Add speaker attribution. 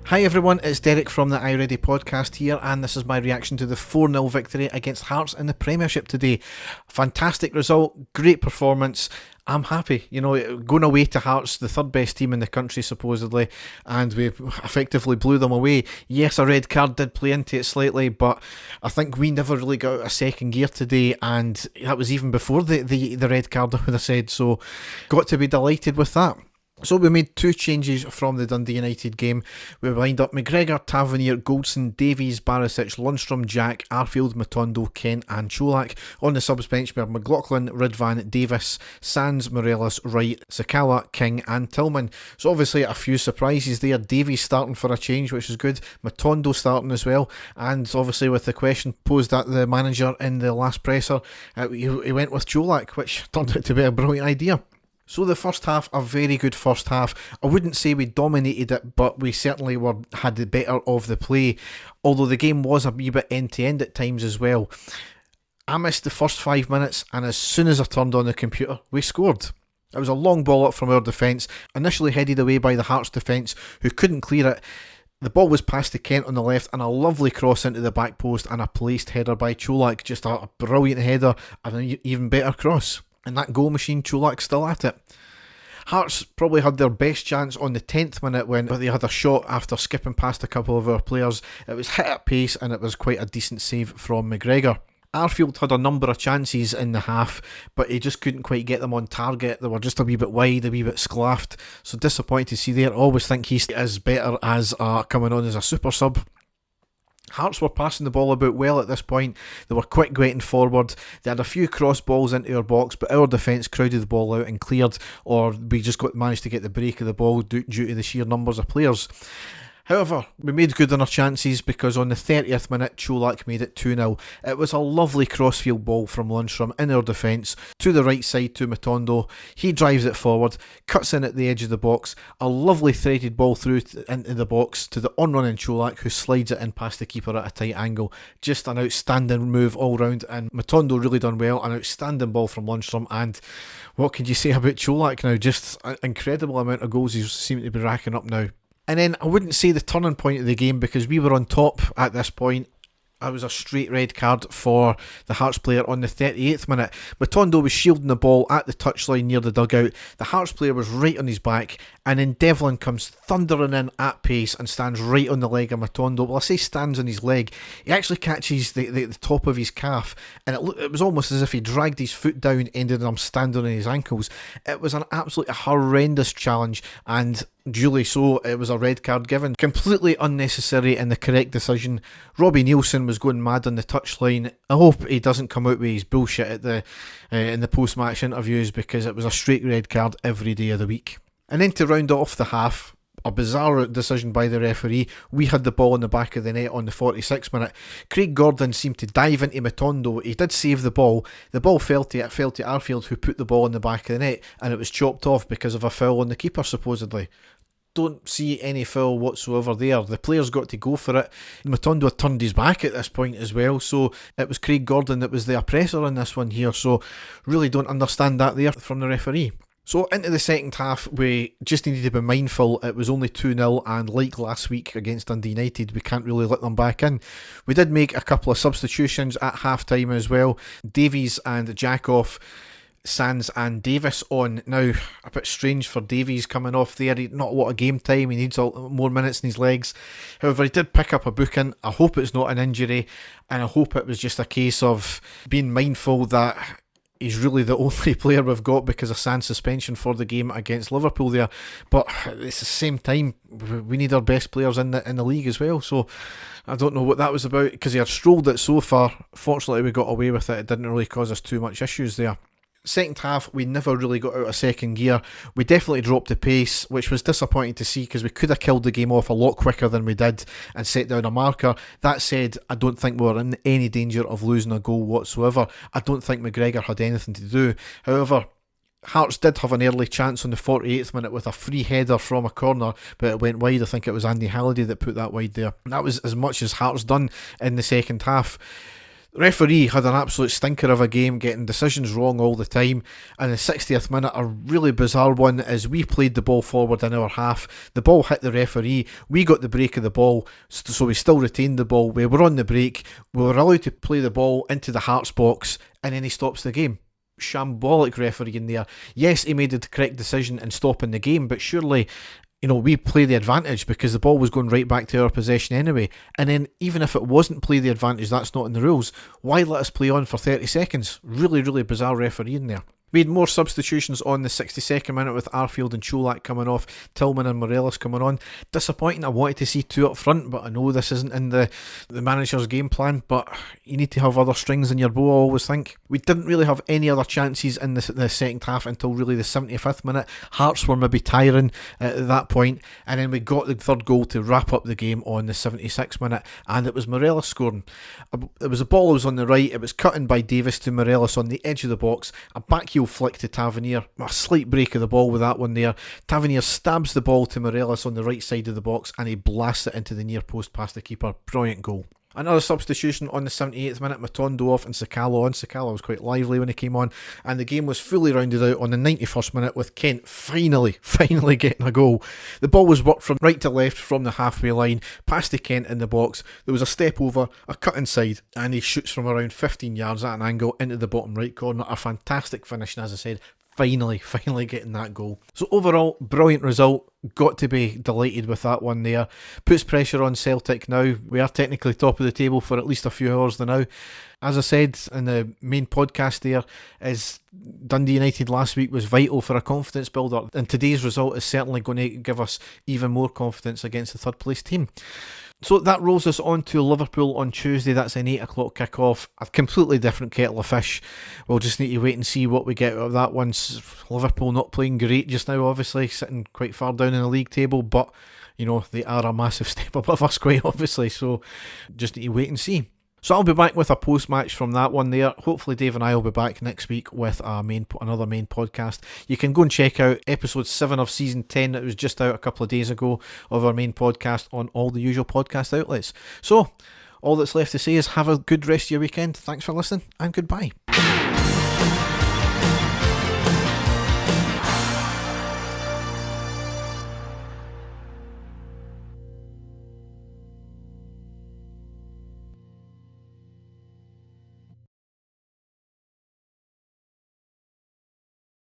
Speaker 1: Hi everyone, it's Derek from the iReady podcast here, and this is my reaction to the 4-0 victory against Hearts in the Premiership today. Fantastic result, great performance. I'm happy, going away to Hearts, the third best team in the country supposedly, and we effectively blew them away. Yes, a red card did play into it slightly, but I think we never really got out of second gear today, and that was even before the red card, I would have said, so got to be delighted with that. So we made two changes from the Dundee United game. We lined up McGregor, Tavernier, Goldson, Davies, Barisic, Lundstram, Jack, Arfield, Matondo, Kent and Čolak. On the subs bench we had McLaughlin, Ridvan, Davis, Sands, Morelos, Wright, Sakala, King and Tillman. So obviously a few surprises there. Davies starting for a change, which is good. Matondo starting as well. And obviously with the question posed at the manager in the last presser, he went with Čolak, which turned out to be a brilliant idea. So the first half, a very good first half. I wouldn't say we dominated it, but we certainly had the better of the play, although the game was a wee bit end-to-end at times as well. I missed the first 5 minutes, and as soon as I turned on the computer, we scored. It was a long ball up from our defence, initially headed away by the Hearts defence, who couldn't clear it. The ball was passed to Kent on the left, and a lovely cross into the back post, and a placed header by Čolak. Just a brilliant header, and an even better cross. And that goal machine, Čolak's still at it. Hearts probably had their best chance on the 10th minute when they had a shot after skipping past a couple of our players. It was hit at pace and it was quite a decent save from McGregor. Arfield had a number of chances in the half, but he just couldn't quite get them on target. They were just a wee bit wide, a wee bit sclaffed. So disappointed to see there. Always think he is better as coming on as a super sub. Hearts were passing the ball about well at this point. They were quick getting forward. They had a few cross balls into our box, but our defence crowded the ball out and cleared, or we just managed to get the break of the ball due to the sheer numbers of players. However, we made good on our chances because on the 30th minute, Čolak made it 2-0. It was a lovely crossfield ball from Lundstram in our defence to the right side to Matondo. He drives it forward, cuts in at the edge of the box, a lovely threaded ball through into the box to the on-running Čolak, who slides it in past the keeper at a tight angle. Just an outstanding move all round, and Matondo really done well. An outstanding ball from Lundstram, and what can you say about Čolak now? Just an incredible amount of goals he seems to be racking up now. And then I wouldn't say the turning point of the game because we were on top at this point. It was a straight red card for the Hearts player on the 38th minute. Matondo was shielding the ball at the touchline near the dugout. The Hearts player was right on his back, and then Devlin comes thundering in at pace and stands right on the leg of Matondo. Well, I say stands on his leg. He actually catches the top of his calf, and it was almost as if he dragged his foot down, ended up standing on his ankles. It was an absolutely horrendous challenge, and duly so, it was a red card given. Completely unnecessary and the correct decision. Robbie Neilson was going mad on the touchline. I hope he doesn't come out with his bullshit at in the post-match interviews, because it was a straight red card every day of the week. And then to round off the half, a bizarre decision by the referee. We had the ball in the back of the net on the 46th minute. Craig Gordon seemed to dive into Matondo. He did save the ball. The ball fell to Arfield, who put the ball in the back of the net, and it was chopped off because of a foul on the keeper supposedly. Don't see any foul whatsoever there. The players got to go for it. Matondo had turned his back at this point as well, so it was Craig Gordon that was the oppressor in this one here, so really don't understand that there from the referee. So into the second half, we just needed to be mindful. It was only 2-0, and like last week against Dundee United, we can't really let them back in. We did make a couple of substitutions at half-time as well. Davies and Jack off, Sands and Davis on. Now, a bit strange for Davies coming off there. Not a lot of game time. He needs more minutes in his legs. However, he did pick up a booking. I hope it's not an injury, and I hope it was just a case of being mindful that he's really the only player we've got because of Sands' suspension for the game against Liverpool there. But it's the same time, we need our best players in the league as well. So I don't know what that was about, because he had strolled it so far. Fortunately, we got away with it. It didn't really cause us too much issues there. Second half, we never really got out of second gear. We definitely dropped the pace, which was disappointing to see, because we could have killed the game off a lot quicker than we did and set down a marker. That said, I don't think we were in any danger of losing a goal whatsoever. I don't think McGregor had anything to do. However, Hearts did have an early chance on the 48th minute with a free header from a corner, but it went wide. I think it was Andy Halliday that put that wide there. And that was as much as Hearts done in the second half. Referee had an absolute stinker of a game, getting decisions wrong all the time, and the 60th minute, a really bizarre one as we played the ball forward in our half. The ball hit the referee, we got the break of the ball, so we still retained the ball. We were on the break, we were allowed to play the ball into the Hearts box, and then he stops the game. Shambolic referee in there. Yes, he made the correct decision in stopping the game, but surely, we play the advantage because the ball was going right back to our possession anyway. And then even if it wasn't play the advantage, that's not in the rules. Why let us play on for 30 seconds? Really, really bizarre referee in there. We had more substitutions on the 62nd minute with Arfield and Cholak coming off, Tillman and Morelos coming on. Disappointing. I wanted to see two up front, but I know this isn't in the manager's game plan, but you need to have other strings in your bow, I always think. We didn't really have any other chances in the second half until really the 75th minute. Hearts were maybe tiring at that point, and then we got the third goal to wrap up the game on the 76th minute, and it was Morelos scoring. It was a ball that was on the right, it was cut in by Davis to Morelos on the edge of the box, a backheel flick to Tavernier, a slight break of the ball with that one there. Tavernier stabs the ball to Morelos on the right side of the box and he blasts it into the near post past the keeper. Brilliant goal. Another substitution on the 78th minute, Matondo off and Sakala on. Sakala was quite lively when he came on, and the game was fully rounded out on the 91st minute with Kent finally getting a goal. The ball was worked from right to left from the halfway line, past to Kent in the box. There was a step over, a cut inside, and he shoots from around 15 yards at an angle into the bottom right corner. A fantastic finish, and as I said, finally getting that goal. So overall, brilliant result. Got to be delighted with that one there. Puts pressure on Celtic now. We are technically top of the table for at least a few hours now. As I said in the main podcast there, is Dundee United last week was vital for a confidence builder, and today's result is certainly going to give us even more confidence against the third place team. So that rolls us on to Liverpool on Tuesday. That's an 8 o'clock kick-off. A completely different kettle of fish. We'll just need to wait and see what we get out of that one. Liverpool not playing great just now, obviously, sitting quite far down in the league table, but they are a massive step above us, quite obviously, so just need to wait and see. So I'll be back with a post-match from that one there. Hopefully Dave and I will be back next week with another main podcast. You can go and check out episode 7 of season 10 that was just out a couple of days ago of our main podcast on all the usual podcast outlets. So all that's left to say is have a good rest of your weekend. Thanks for listening and goodbye.